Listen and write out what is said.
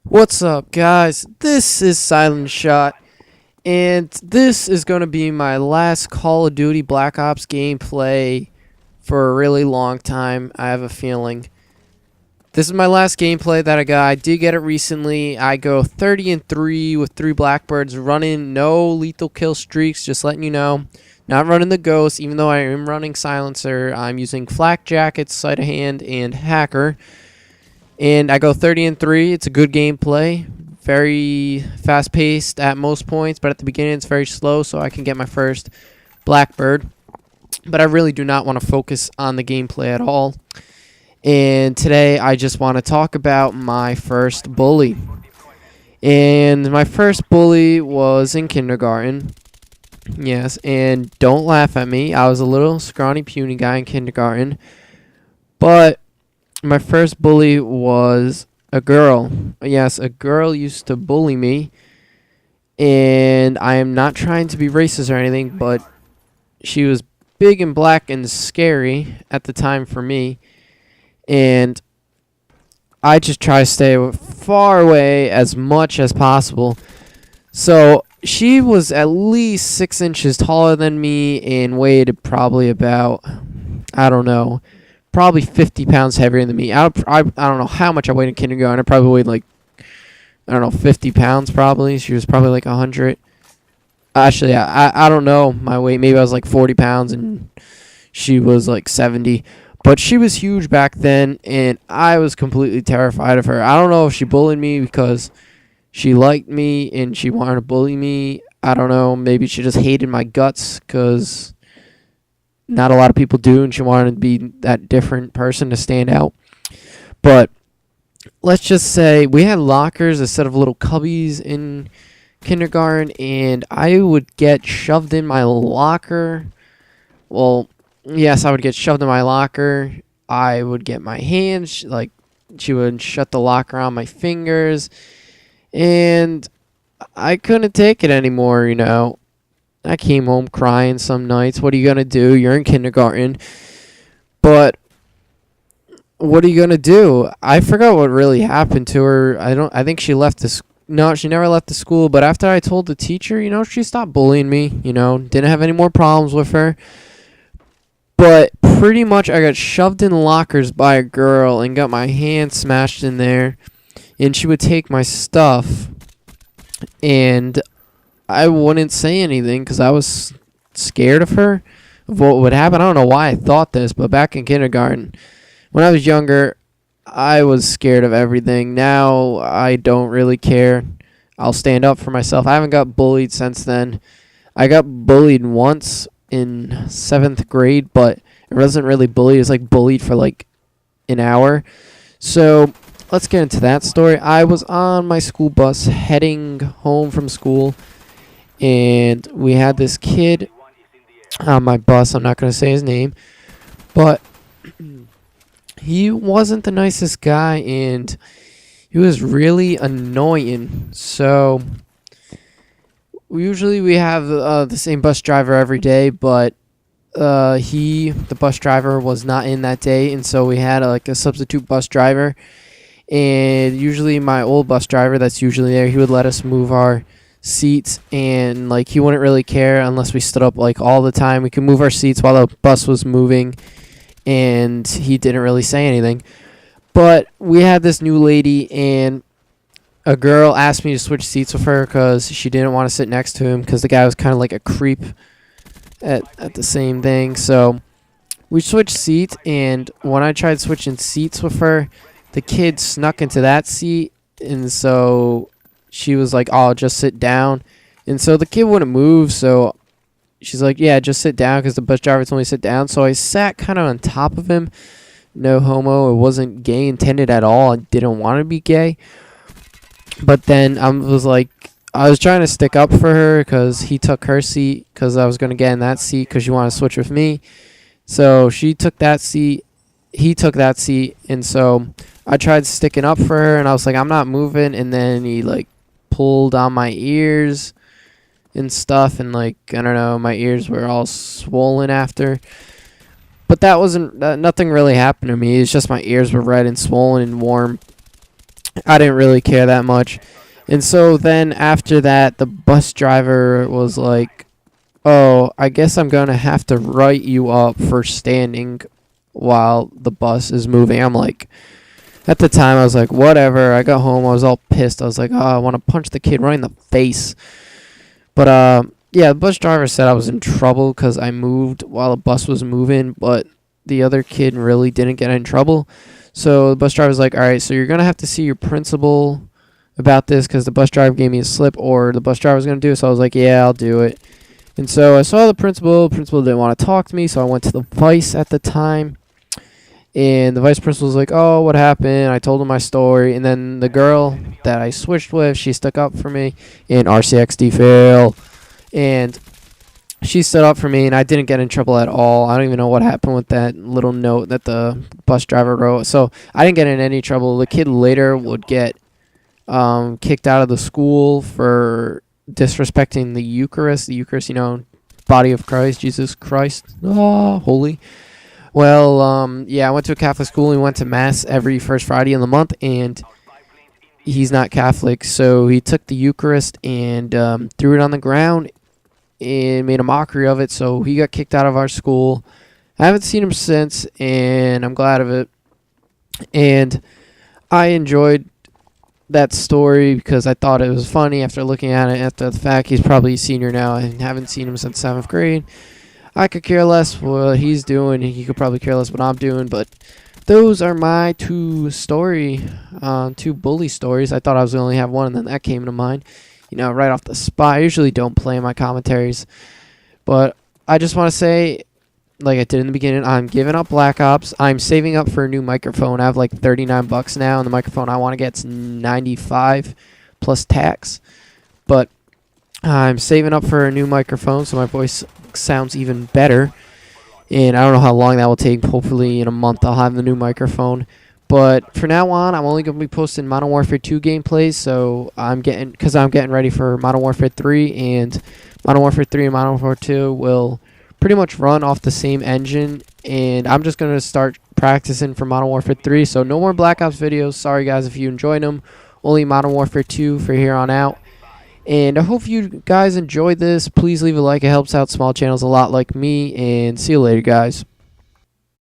What's up, guys? This is Silent Shot, and this is going to be my last Call of Duty Black Ops gameplay for a really long time. I have a feeling. This is my last gameplay that I got. I did get it recently. I go 30-3 with 3 Blackbirds, running no lethal kill streaks, just letting you know. Not running the Ghost, even though I am running Silencer. I'm using Flak Jackets, Sleight of Hand, and Hacker. And I go 30-3. It's a good gameplay. Very fast-paced at most points, but at the beginning it's very slow, so I can get my first Blackbird. But I really do not want to focus on the gameplay at all. And today I just want to talk about my first bully. And my first bully was in kindergarten. Yes, and don't laugh at me. I was a little scrawny, puny guy in kindergarten. But my first bully was a girl. Yes, a girl used to bully me. And I am not trying to be racist or anything, but she was big and black and scary at the time for me. And I just try to stay far away as much as possible. So she was at least 6 inches taller than me and weighed probably about, I don't know, probably 50 pounds heavier than me. I don't know how much I weighed in kindergarten. I probably weighed like, I don't know, 50 pounds probably. She was probably like 100. Actually, I don't know my weight. Maybe I was like 40 pounds and she was like 70. But she was huge back then, and I was completely terrified of her. I don't know if she bullied me because she liked me and she wanted to bully me. I don't know. Maybe she just hated my guts because not a lot of people do, and she wanted to be that different person to stand out. But let's just say we had lockers instead of little cubbies in kindergarten, and I would get shoved in my locker. Well, yes, I would get shoved in my locker. I would get my hands, like, she would shut the locker on my fingers. And I couldn't take it anymore, you know. I came home crying some nights. What are you going to do? You're in kindergarten. But what are you going to do? I forgot what really happened to her. I think she left the school. No, she never left the school. But after I told the teacher, you know, she stopped bullying me. You know, didn't have any more problems with her. But pretty much I got shoved in lockers by a girl and got my hand smashed in there. And she would take my stuff. And I wouldn't say anything because I was scared of her, of what would happen. I don't know why I thought this, but back in kindergarten, when I was younger, I was scared of everything. Now I don't really care. I'll stand up for myself. I haven't got bullied since then. I got bullied once in 7th grade, but it wasn't really bullied. It was like bullied for like an hour. So let's get into that story. I was on my school bus heading home from school, and we had this kid on my bus. I'm not going to say his name, but he wasn't the nicest guy, and he was really annoying. So usually we have the same bus driver every day, but the bus driver was not in that day, and so we had like a substitute bus driver. And usually my old bus driver that's usually there, he would let us move our seats, and like he wouldn't really care unless we stood up like all the time. We could move our seats while the bus was moving, and he didn't really say anything. But we had this new lady, and a girl asked me to switch seats with her because she didn't want to sit next to him because the guy was kind of like a creep at the same thing. So we switched seats, and when I tried switching seats with her, the kid snuck into that seat, and so she was like, "Oh, just sit down." And so the kid wouldn't move, so she's like, "Yeah, just sit down," because the bus driver told me to sit down. So I sat kind of on top of him. No homo. It wasn't gay intended at all. I didn't want to be gay. But then I was trying to stick up for her because he took her seat because I was going to get in that seat because she wanted to switch with me. So she took that seat. He took that seat, and so I tried sticking up for her, and I was like, "I'm not moving." And then he like pulled on my ears and stuff, and like, I don't know, my ears were all swollen after. But that wasn't nothing really happened to me. It's just my ears were red and swollen and warm. I didn't really care that much. And so then after that, the bus driver was like, "Oh, I guess I'm going to have to write you up for standing while the bus is moving." I'm like, at the time, I was like, whatever. I got home. I was all pissed. I was like, oh, I want to punch the kid right in the face. But, yeah, the bus driver said I was in trouble because I moved while the bus was moving, but the other kid really didn't get in trouble. So the bus driver was like, all right, so you're going to have to see your principal about this because the bus driver gave me a slip, or the bus driver was going to do it. So I was like, yeah, I'll do it. And so I saw the principal. The principal didn't want to talk to me, so I went to the vice at the time. And the vice principal was like, oh, what happened? I told him my story. And then the girl that I switched with, she stuck up for me in RCXD fail. And she stood up for me, and I didn't get in trouble at all. I don't even know what happened with that little note that the bus driver wrote. So I didn't get in any trouble. The kid later would get kicked out of the school for disrespecting the Eucharist. The Eucharist, body of Christ, Jesus Christ. Oh, holy. Well, yeah, I went to a Catholic school. We went to Mass every first Friday in the month, and he's not Catholic, so he took the Eucharist and threw it on the ground and made a mockery of it, so he got kicked out of our school. I haven't seen him since, and I'm glad of it. And I enjoyed that story because I thought it was funny after looking at it after the fact. He's probably a senior now. I haven't seen him since 7th grade. I could care less what he's doing. He could probably care less what I'm doing. But those are my two bully stories. I thought I was going to only have one, and then that came to mind. Right off the spot. I usually don't play my commentaries. But I just want to say, like I did in the beginning, I'm giving up Black Ops. I'm saving up for a new microphone. I have like $39 now, and the microphone I want to get's $95 plus tax. But I'm saving up for a new microphone so my voice sounds even better. And I don't know how long that will take. Hopefully in a month I'll have the new microphone. But for now on, I'm only going to be posting Modern Warfare 2 gameplays. So I'm getting ready for Modern Warfare 3, and Modern Warfare 3 and Modern Warfare 2 will pretty much run off the same engine. And I'm just going to start practicing for Modern Warfare 3. So no more Black Ops videos. Sorry guys if you enjoyed them. Only Modern Warfare 2 for here on out. And I hope you guys enjoyed this. Please leave a like. It helps out small channels a lot like me. And see you later, guys.